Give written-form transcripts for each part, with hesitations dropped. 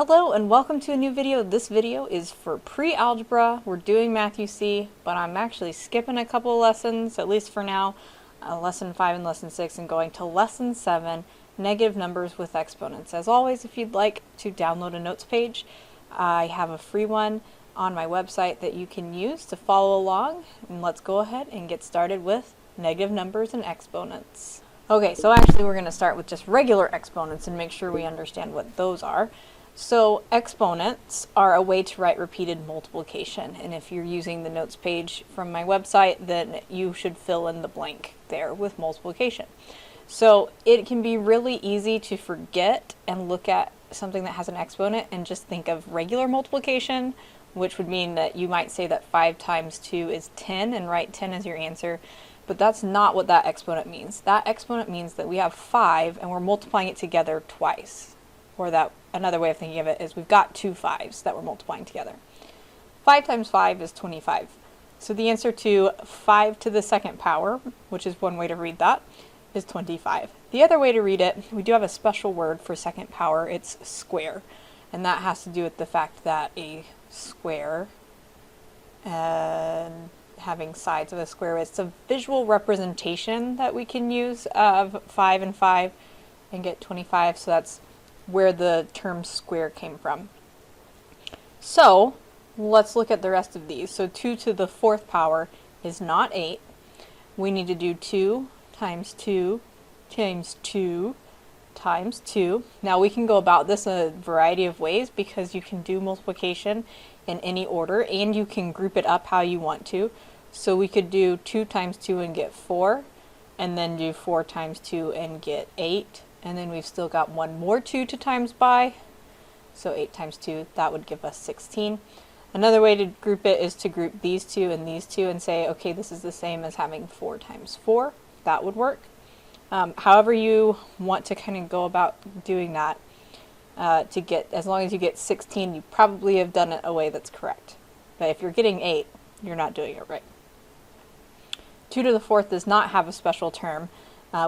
Hello and welcome to a new video. This video is for pre-algebra. We're doing Math UC, but I'm actually skipping a couple of lessons, at least for now, lesson 5 and lesson 6, and going to lesson 7, negative numbers with exponents. As always, if you'd like to download a notes page, I have a free one on my website that you can use to follow along. And let's go ahead and get started with negative numbers and exponents. Okay, so actually we're going to start with just regular exponents and make sure we understand what those are. So exponents are a way to write repeated multiplication, and if you're using the notes page from my website, then you should fill in the blank there with multiplication. So it can be really easy to forget and look at something that has an exponent and just think of regular multiplication, which would mean that you might say that 5 times 2 is 10 and write 10 as your answer. But that's not what that exponent means. That exponent means that we have 5 and we're multiplying it together twice. Or that another way of thinking of it is we've got two 5s that we're multiplying together. 5 times 5 is 25. So the answer to 5 to the second power, which is one way to read that, is 25. The other way to read it, we do have a special word for second power. It's square. And that has to do with the fact that a square and having sides of a square, it's a visual representation that we can use of 5 and 5 and get 25. So that's where the term square came from. So let's look at the rest of these. So 2 to the 4th power is not 8. We need to do 2 times 2 times 2 times 2. Now we can go about this a variety of ways because you can do multiplication in any order and you can group it up how you want to. So we could do 2 times 2 and get 4, and then do 4 times 2 and get 8. And then we've still got one more 2 to times by, so 8 times 2, that would give us 16. Another way to group it is to group these two and say, okay, this is the same as having 4 times 4. That would work. However you want to kind of go about doing that, to get, as long as you get 16, you probably have done it a way that's correct. But if you're getting 8, you're not doing it right. 2 to the 4th does not have a special term.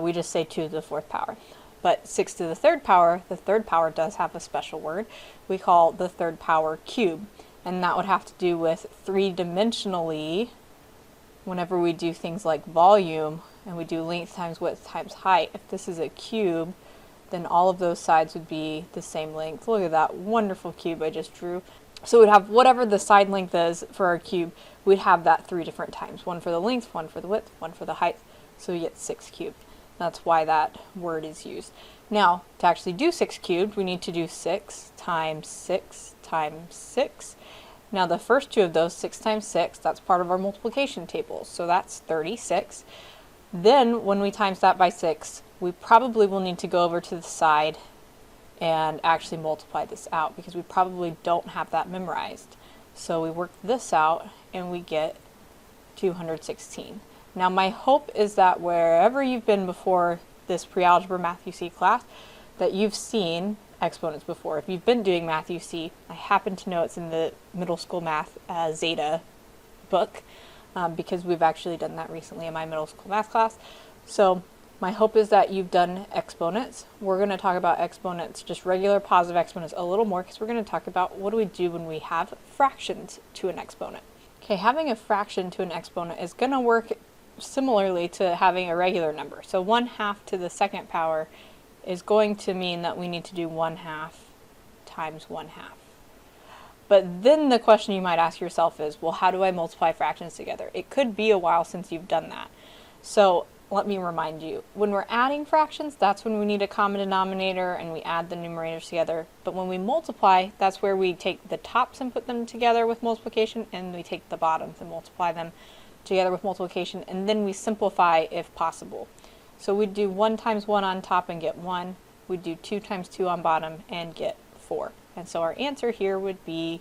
We just say 2 to the 4th power. But 6 to the 3rd power, the 3rd power does have a special word. We call the 3rd power cube. And that would have to do with 3-dimensionally, whenever we do things like volume, and we do length times width times height, if this is a cube, then all of those sides would be the same length. Look at that wonderful cube I just drew. So we'd have whatever the side length is for our cube, we'd have that 3 different times. One for the length, one for the width, one for the height. So we get 6 cubed. That's why that word is used. Now, to actually do 6 cubed, we need to do 6 times 6 times 6. Now, the first two of those, 6 times 6, that's part of our multiplication table. So that's 36. Then, when we times that by 6, we probably will need to go over to the side and actually multiply this out because we probably don't have that memorized. So we work this out and we get 216. Now my hope is that wherever you've been before this pre-algebra Math UC class, that you've seen exponents before. If you've been doing Math UC, I happen to know it's in the middle school math Zeta book because we've actually done that recently in my middle school math class. So my hope is that you've done exponents. We're going to talk about exponents, just regular positive exponents, a little more because we're going to talk about what do we do when we have fractions to an exponent. Okay, having a fraction to an exponent is going to work similarly to having a regular number. So 1/2 to the second power is going to mean that we need to do 1/2 times 1/2. But then the question you might ask yourself is, well, how do I multiply fractions together? It could be a while since you've done that. So let me remind you, when we're adding fractions, that's when we need a common denominator and we add the numerators together. But when we multiply, that's where we take the tops and put them together with multiplication, and we take the bottoms and multiply them together with multiplication, and then we simplify if possible. So we'd do 1 times 1 on top and get 1. We'd do 2 times 2 on bottom and get 4. And so our answer here would be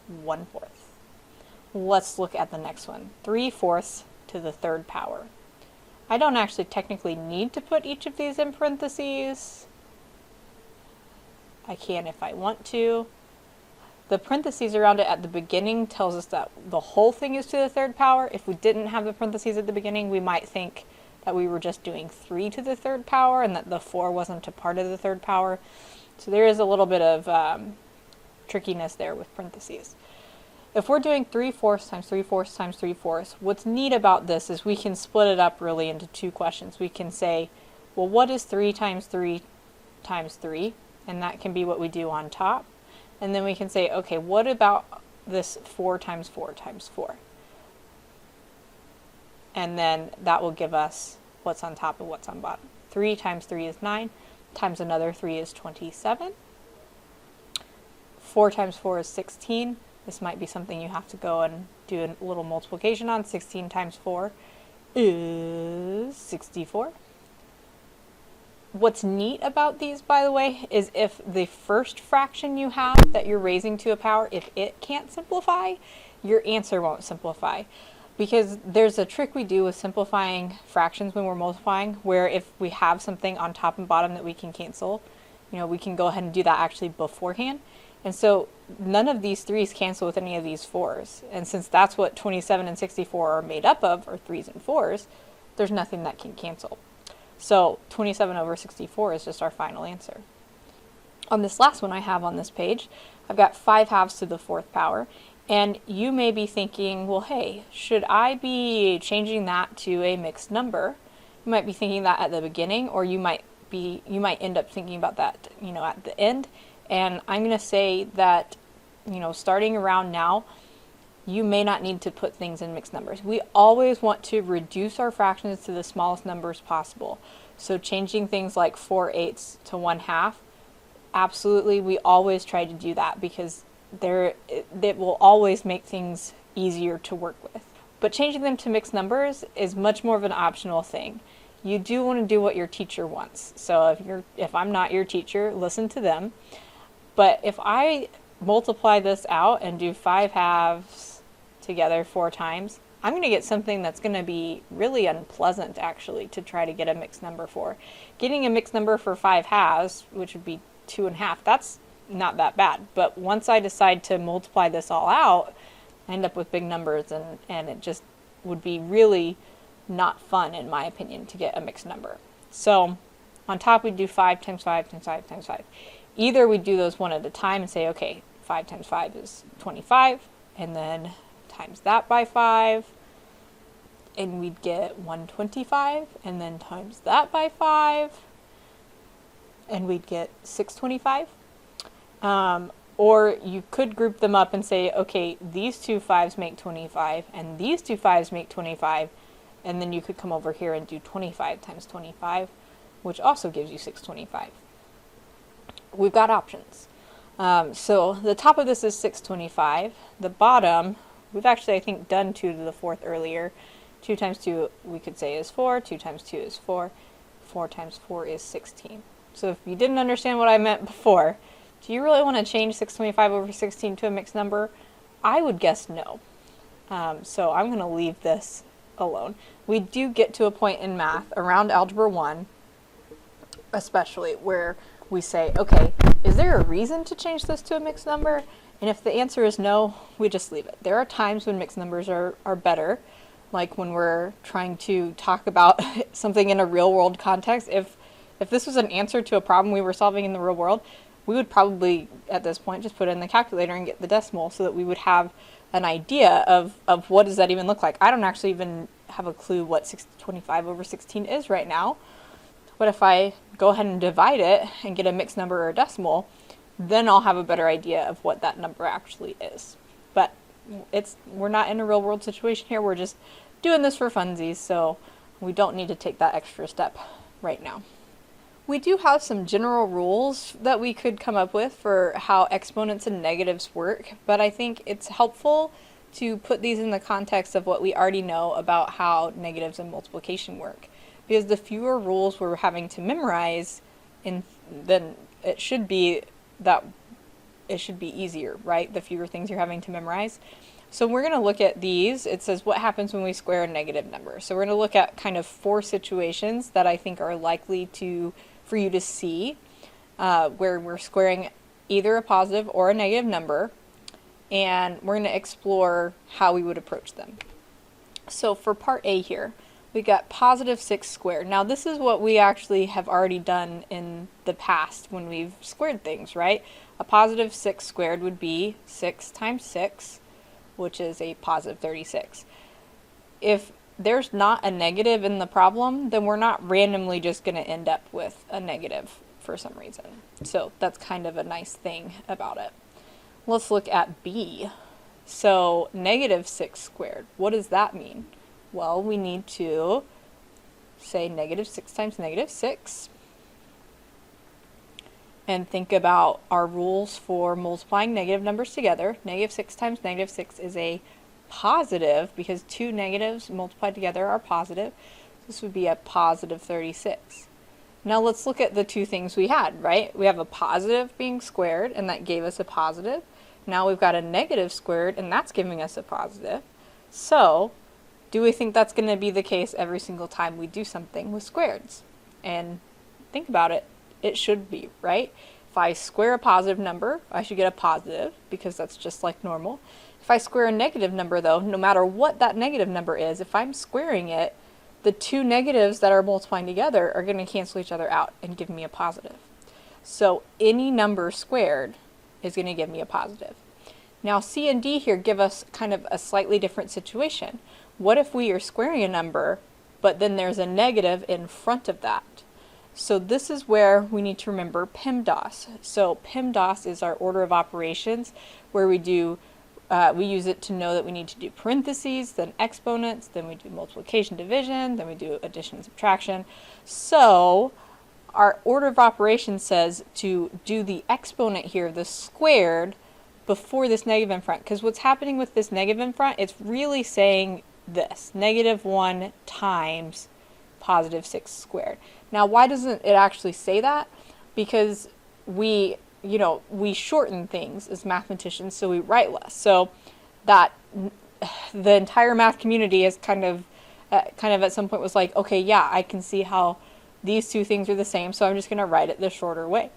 1/4. Let's look at the next one. 3/4 to the 3rd power. I don't actually technically need to put each of these in parentheses. I can if I want to. The parentheses around it at the beginning tells us that the whole thing is to the 3rd power. If we didn't have the parentheses at the beginning, we might think that we were just doing 3 to the 3rd power and that the 4 wasn't a part of the 3rd power. So there is a little bit of trickiness there with parentheses. If we're doing 3/4 times 3/4 times 3/4, what's neat about this is we can split it up really into two questions. We can say, well, what is 3 times 3 times 3? And that can be what we do on top. And then we can say, okay, what about this 4 times 4 times 4? And then that will give us what's on top and what's on bottom. 3 times 3 is 9, times another 3 is 27. 4 times 4 is 16. This might be something you have to go and do a little multiplication on. 16 times 4 is 64. What's neat about these, by the way, is if the first fraction you have that you're raising to a power, if it can't simplify, your answer won't simplify. Because there's a trick we do with simplifying fractions when we're multiplying, where if we have something on top and bottom that we can cancel, we can go ahead and do that actually beforehand. And so none of these 3's cancel with any of these 4's. And since that's what 27 and 64 are made up of, or 3's and 4's, there's nothing that can cancel. So 27 over 64 is just our final answer. On this last one I have on this page, I've got 5/2 to the 4th power. And you may be thinking, well, hey, should I be changing that to a mixed number? You might be thinking that at the beginning, or you might end up thinking about that, at the end. And I'm going to say that, starting around now, you may not need to put things in mixed numbers. We always want to reduce our fractions to the smallest numbers possible. So changing things like 4/8 to 1/2, absolutely, we always try to do that because it will always make things easier to work with. But changing them to mixed numbers is much more of an optional thing. You do want to do what your teacher wants. So if I'm not your teacher, listen to them. But if I multiply this out and do 5/2 together 4 times, I'm going to get something that's going to be really unpleasant actually to try to get a mixed number for. Getting a mixed number for 5/2, which would be 2.5, that's not that bad. But once I decide to multiply this all out, I end up with big numbers, and it just would be really not fun, in my opinion, to get a mixed number. So on top we do 5 times 5 times 5 times 5. Either we do those one at a time and say, okay, 5 times 5 is 25, and then times that by 5, and we'd get 125, and then times that by 5, and we'd get 625. Or you could group them up and say, okay, these two 5's make 25, and these two 5's make 25, and then you could come over here and do 25 times 25, which also gives you 625. We've got options. So the top of this is 625. The bottom, we've actually, I think, done 2 to the 4th earlier. 2 times 2, we could say, is 4. 2 times 2 is 4. 4 times 4 is 16. So if you didn't understand what I meant before, do you really want to change 625 over 16 to a mixed number? I would guess no. So I'm going to leave this alone. We do get to a point in math, around Algebra 1 especially, where we say, okay, is there a reason to change this to a mixed number? And if the answer is no, we just leave it. There are times when mixed numbers are better, like when we're trying to talk about something in a real world context. If this was an answer to a problem we were solving in the real world, we would probably, at this point, just put it in the calculator and get the decimal so that we would have an idea of what does that even look like. I don't actually even have a clue what 625 over 16 is right now. But if I go ahead and divide it and get a mixed number or a decimal, then I'll have a better idea of what that number actually is. But we're not in a real world situation here. We're just doing this for funsies, so we don't need to take that extra step right now. We do have some general rules that we could come up with for how exponents and negatives work, but I think it's helpful to put these in the context of what we already know about how negatives and multiplication work. Because the fewer rules we're having to memorize, then it should be easier, right? The fewer things you're having to memorize. So we're going to look at these. It says what happens when we square a negative number. So we're going to look at kind of 4 situations that I think are likely for you to see where we're squaring either a positive or a negative number, and we're going to explore how we would approach them. So for part A here, we got positive 6 squared. Now this is what we actually have already done in the past when we've squared things, right? A positive 6 squared would be 6 times 6, which is a positive 36. If there's not a negative in the problem, then we're not randomly just going to end up with a negative for some reason. So that's kind of a nice thing about it. Let's look at B. So negative 6 squared, what does that mean? Well, we need to say negative 6 times negative 6 and think about our rules for multiplying negative numbers together. Negative 6 times negative 6 is a positive because two negatives multiplied together are positive. This would be a positive 36. Now let's look at the two things we had, right? We have a positive being squared, and that gave us a positive. Now we've got a negative squared, and that's giving us a positive. So, do we think that's going to be the case every single time we do something with squareds? And think about it. It should be, right? If I square a positive number, I should get a positive because that's just like normal. If I square a negative number, though, no matter what that negative number is, if I'm squaring it, the two negatives that are multiplying together are going to cancel each other out and give me a positive. So any number squared is going to give me a positive. Now C and D here give us kind of a slightly different situation. What if we are squaring a number, but then there's a negative in front of that? So this is where we need to remember PEMDAS. So PEMDAS is our order of operations, where we use it to know that we need to do parentheses, then exponents, then we do multiplication, division, then we do addition and subtraction. So our order of operations says to do the exponent here, the squared, before this negative in front. Because what's happening with this negative in front, it's really saying this, negative 1 times positive 6 squared. Now, why doesn't it actually say that? Because we shorten things as mathematicians, so we write less. So that the entire math community is kind of at some point was like, okay, yeah, I can see how these two things are the same, so I'm just going to write it the shorter way.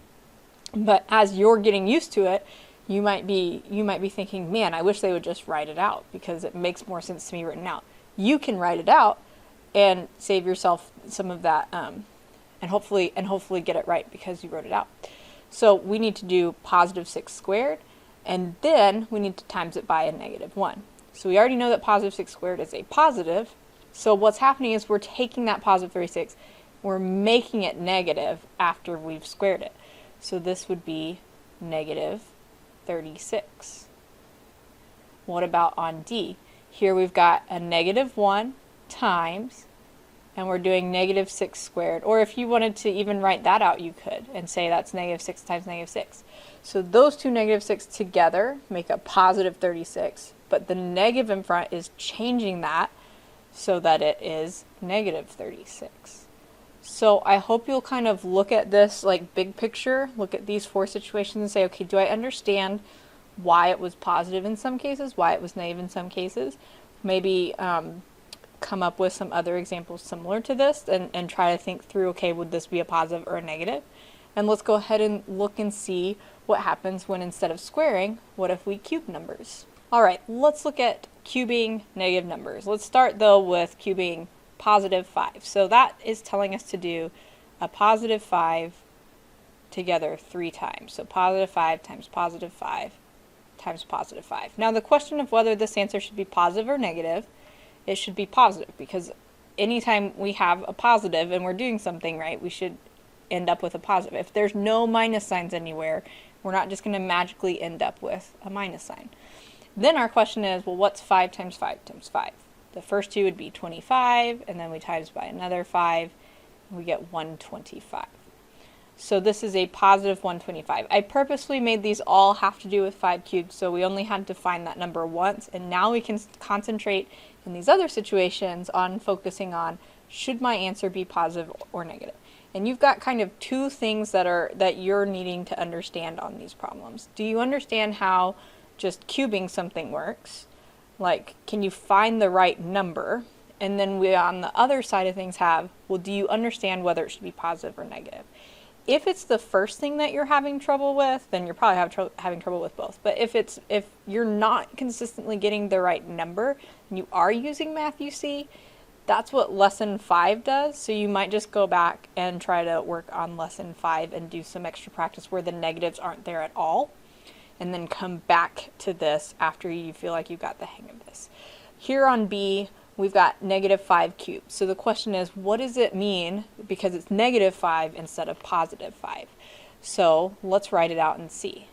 But as you're getting used to it, you might be thinking, man, I wish they would just write it out because it makes more sense to me written out. You can write it out and save yourself some of that, and hopefully get it right because you wrote it out. So we need to do positive 6 squared, and then we need to times it by a negative 1. So we already know that positive 6 squared is a positive. So what's happening is we're taking that positive 36, we're making it negative after we've squared it. So this would be negative 36. What about on D? Here we've got a negative 1 times, and we're doing negative 6 squared. Or if you wanted to even write that out, you could, and say that's negative 6 times negative 6. So those two negative 6 together make a positive 36, but the negative in front is changing that so that it is negative 36. So I hope you'll kind of look at this like big picture, look at these four situations and say, okay, do I understand why it was positive in some cases, why it was negative in some cases? Maybe come up with some other examples similar to this and try to think through, okay, would this be a positive or a negative? And let's go ahead and look and see what happens when instead of squaring, what if we cube numbers? All right, let's look at cubing negative numbers. Let's start though with cubing positive 5. So that is telling us to do a positive 5 together 3 times. So positive 5 times positive 5 times positive 5. Now the question of whether this answer should be positive or negative, it should be positive because anytime we have a positive and we're doing something right, we should end up with a positive. If there's no minus signs anywhere, we're not just going to magically end up with a minus sign. Then our question is, well, what's 5 times 5 times 5? The first two would be 25, and then we times by another 5, and we get 125. So this is a positive 125. I purposely made these all have to do with 5 cubed, so we only had to find that number once, and now we can concentrate in these other situations on focusing on, should my answer be positive or negative? And you've got kind of two things that you're needing to understand on these problems. Do you understand how just cubing something works? Like, can you find the right number? And then we, on the other side of things, have, well, do you understand whether it should be positive or negative? If it's the first thing that you're having trouble with, then you're probably having trouble with both. But if you're not consistently getting the right number, and you are using Math UC, That's what lesson 5 does, so you might just go back and try to work on lesson 5 and do some extra practice where the negatives aren't there at all, and then come back to this after you feel like you got the hang of this. Here on B, we've got negative 5 cubed. So the question is, what does it mean because it's negative 5 instead of positive 5? So let's write it out and see.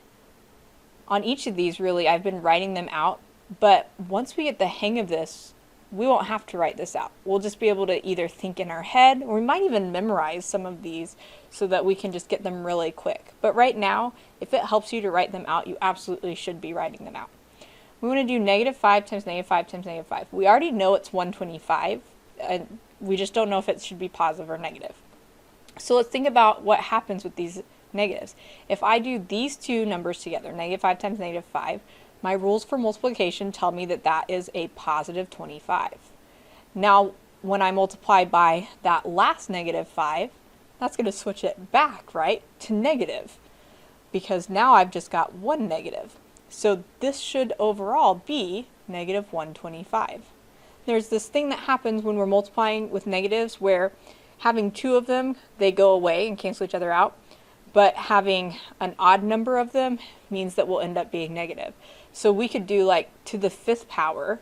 On each of these, really, I've been writing them out, but once we get the hang of this, we won't have to write this out. We'll just be able to either think in our head, or we might even memorize some of these so that we can just get them really quick. But right now, if it helps you to write them out, you absolutely should be writing them out. We want to do negative 5 times negative 5 times negative 5. We already know it's 125, and we just don't know if it should be positive or negative. So let's think about what happens with these negatives. If I do these two numbers together, negative 5 times negative 5, my rules for multiplication tell me that that is a positive 25. Now, when I multiply by that last negative 5, that's going to switch it back, right, to negative, because now I've just got one negative. So this should overall be negative 125. There's this thing that happens when we're multiplying with negatives where having two of them, they go away and cancel each other out, but having an odd number of them means that we'll end up being negative. So we could do like to the 5th power,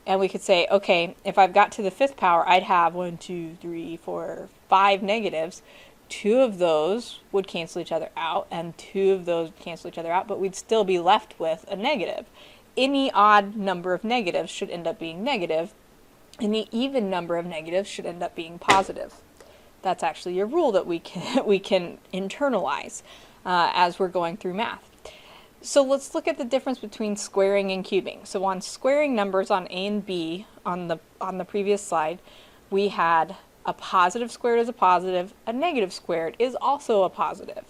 and we could say, okay, if I've got to the 5th power, I'd have 1, 2, 3, 4, 5 negatives. 2 of those would cancel each other out, and 2 of those would cancel each other out, but we'd still be left with a negative. Any odd number of negatives should end up being negative. Any even number of negatives should end up being positive. That's actually a rule that we can internalize as we're going through math. So let's look at the difference between squaring and cubing. So on squaring numbers on A and B on the previous slide, we had a positive squared is a positive, a negative squared is also a positive.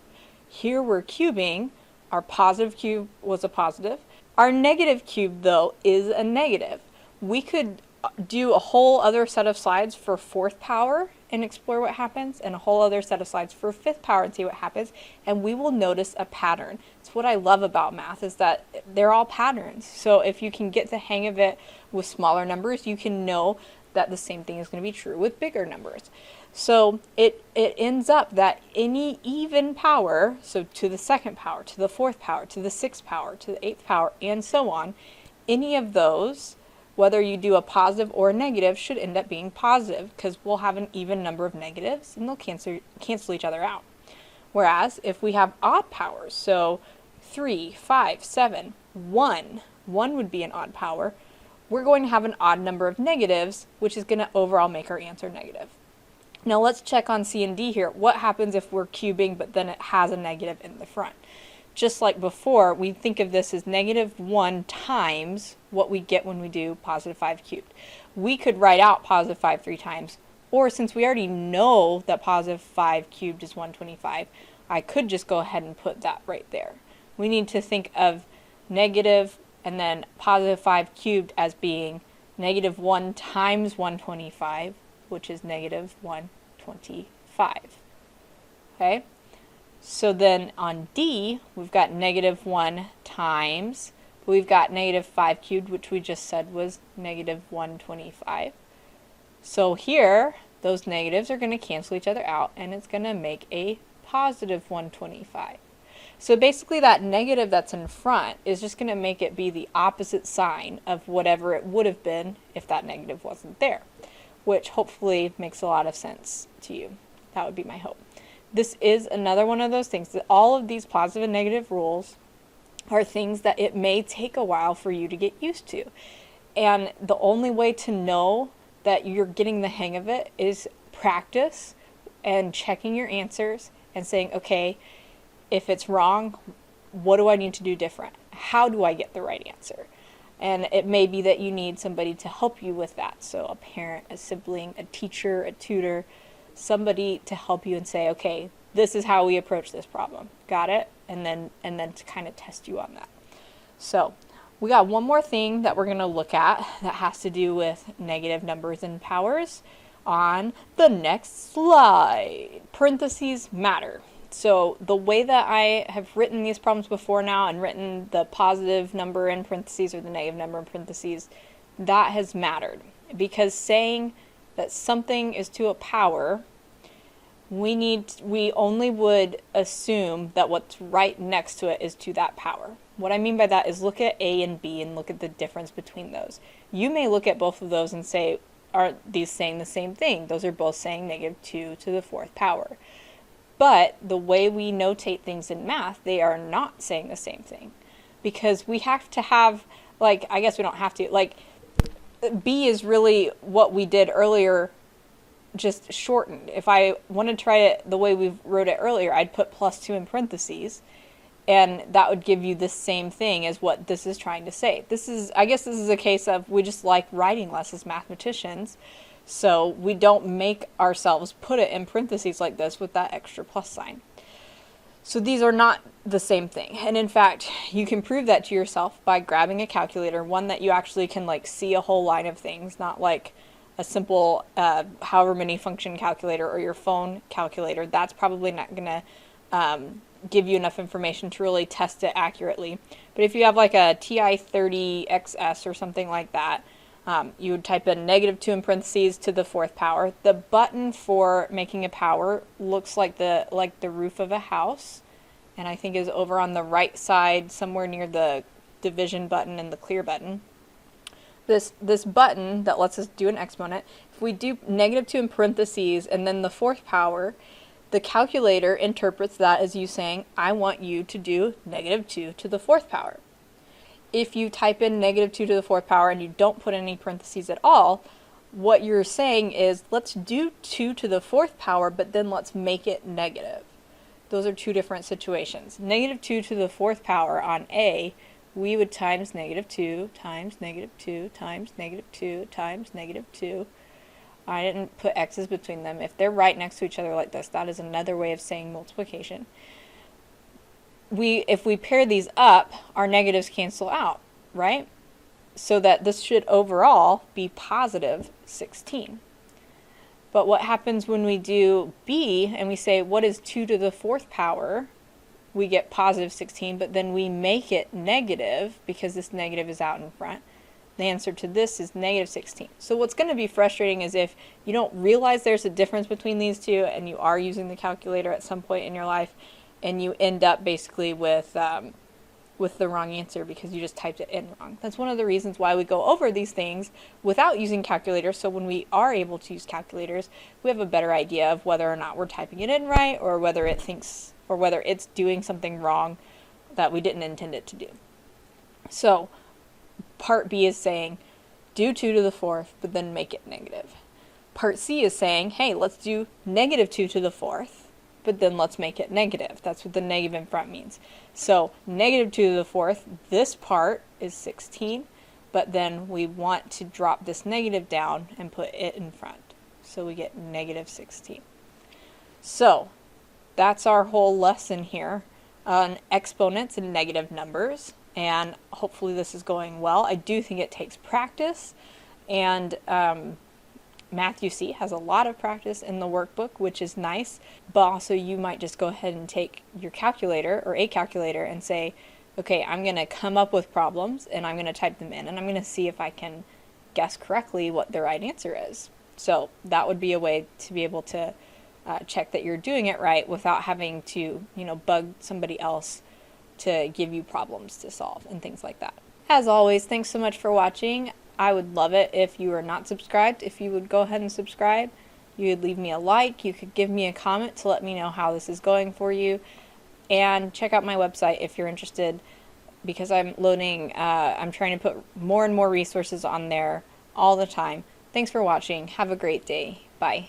Here we're cubing, our positive cube was a positive. Our negative cube, though, is a negative. We could do a whole other set of slides for 4th power and explore what happens, and a whole other set of slides for 5th power and see what happens, and we will notice a pattern. It's what I love about math, is that they're all patterns. So if you can get the hang of it with smaller numbers, you can know that the same thing is going to be true with bigger numbers. So it ends up that any even power, so to the 2nd power, to the 4th power, to the 6th power, to the 8th power, and so on, any of those, whether you do a positive or a negative, should end up being positive, because we'll have an even number of negatives and they'll cancel each other out. Whereas if we have odd powers, so 3, 5, 7, 1 would be an odd power, we're going to have an odd number of negatives, which is going to overall make our answer negative. Now let's check on C and D here. What happens if we're cubing but then it has a negative in the front? Just like before, we think of this as negative 1 times what we get when we do positive 5 cubed. We could write out positive 5 3 times, or since we already know that positive 5 cubed is 125, I could just go ahead and put that right there. We need to think of negative and then positive 5 cubed as being negative 1 times 125, which is negative 125. Okay? So then on D, we've got negative 1 times, we've got negative 5 cubed, which we just said was negative 125. So here, those negatives are going to cancel each other out, and it's going to make a positive 125. So basically that negative that's in front is just going to make it be the opposite sign of whatever it would have been if that negative wasn't there, which hopefully makes a lot of sense to you. That would be my hope. This is another one of those things that all of these positive and negative rules are things that it may take a while for you to get used to. And the only way to know that you're getting the hang of it is practice and checking your answers and saying, okay, if it's wrong, what do I need to do different? How do I get the right answer? And it may be that you need somebody to help you with that. So a parent, a sibling, a teacher, a tutor, somebody to help you and say, okay, this is how we approach this problem. Got it? And then to kind of test you on that. So we got one more thing that we're going to look at that has to do with negative numbers and powers on the next slide. Parentheses matter. So the way that I have written these problems before now and written the positive number in parentheses or the negative number in parentheses, that has mattered, because saying that something is to a power, we only would assume that what's right next to it is to that power. What I mean by that is look at A and B and look at the difference between those. You may look at both of those and say, are these saying the same thing? Those are both saying -2 to the 4th power. But the way we notate things in math, they are not saying the same thing. Because we have to have, like, I guess we don't have to, like, B is really what we did earlier, just shortened. If I want to try it the way we wrote it earlier, I'd put +2 in parentheses, and that would give you the same thing as what this is trying to say. I guess this is a case of we just like writing less as mathematicians, so we don't make ourselves put it in parentheses like this with that extra plus sign. So these are not the same thing. And in fact, you can prove that to yourself by grabbing a calculator, one that you actually can like see a whole line of things, not like a simple however many function calculator or your phone calculator. That's probably not going to give you enough information to really test it accurately. But if you have like a TI-30XS or something like that, you would type in -2 in parentheses to the 4th power. The button for making a power looks like the roof of a house, and I think is over on the right side somewhere near the division button and the clear button. This button that lets us do an exponent, if we do -2 in parentheses and then the 4th power, the calculator interprets that as you saying, I want you to do -2 to the 4th power. If you type in -2 to the 4th power and you don't put any parentheses at all, what you're saying is, let's do 2 to the 4th power, but then let's make it negative. Those are two different situations. -2 to the 4th power on A, we would times -2 times -2 times -2 times -2. I didn't put x's between them. If they're right next to each other like this, that is another way of saying multiplication. If we pair these up, our negatives cancel out, right? So that this should overall be positive 16. But what happens when we do B and we say, what is 2 to the 4th power? We get positive 16, but then we make it negative because this negative is out in front. The answer to this is -16. So what's going to be frustrating is if you don't realize there's a difference between these two and you are using the calculator at some point in your life and you end up basically with the wrong answer because you just typed it in wrong. That's one of the reasons why we go over these things without using calculators, so when we are able to use calculators, we have a better idea of whether or not we're typing it in right or whether it thinks or whether it's doing something wrong that we didn't intend it to do. So part B is saying do 2 to the 4th, but then make it negative. Part C is saying, hey, let's do -2 to the 4th, but then let's make it negative. That's what the negative in front means. So -2 to the 4th, this part is 16, but then we want to drop this negative down and put it in front. So we get -16. So that's our whole lesson here on exponents and negative numbers. And hopefully this is going well. I do think it takes practice, and Math UC has a lot of practice in the workbook, which is nice, but also you might just go ahead and take your calculator or a calculator and say, okay, I'm going to come up with problems and I'm going to type them in and I'm going to see if I can guess correctly what the right answer is. So that would be a way to be able to check that you're doing it right without having to, bug somebody else to give you problems to solve and things like that. As always, thanks so much for watching. I would love it if you are not subscribed, if you would go ahead and subscribe. You would leave me a like, you could give me a comment to let me know how this is going for you, and check out my website if you're interested, because I'm trying to put more and more resources on there all the time. Thanks for watching. Have a great day. Bye.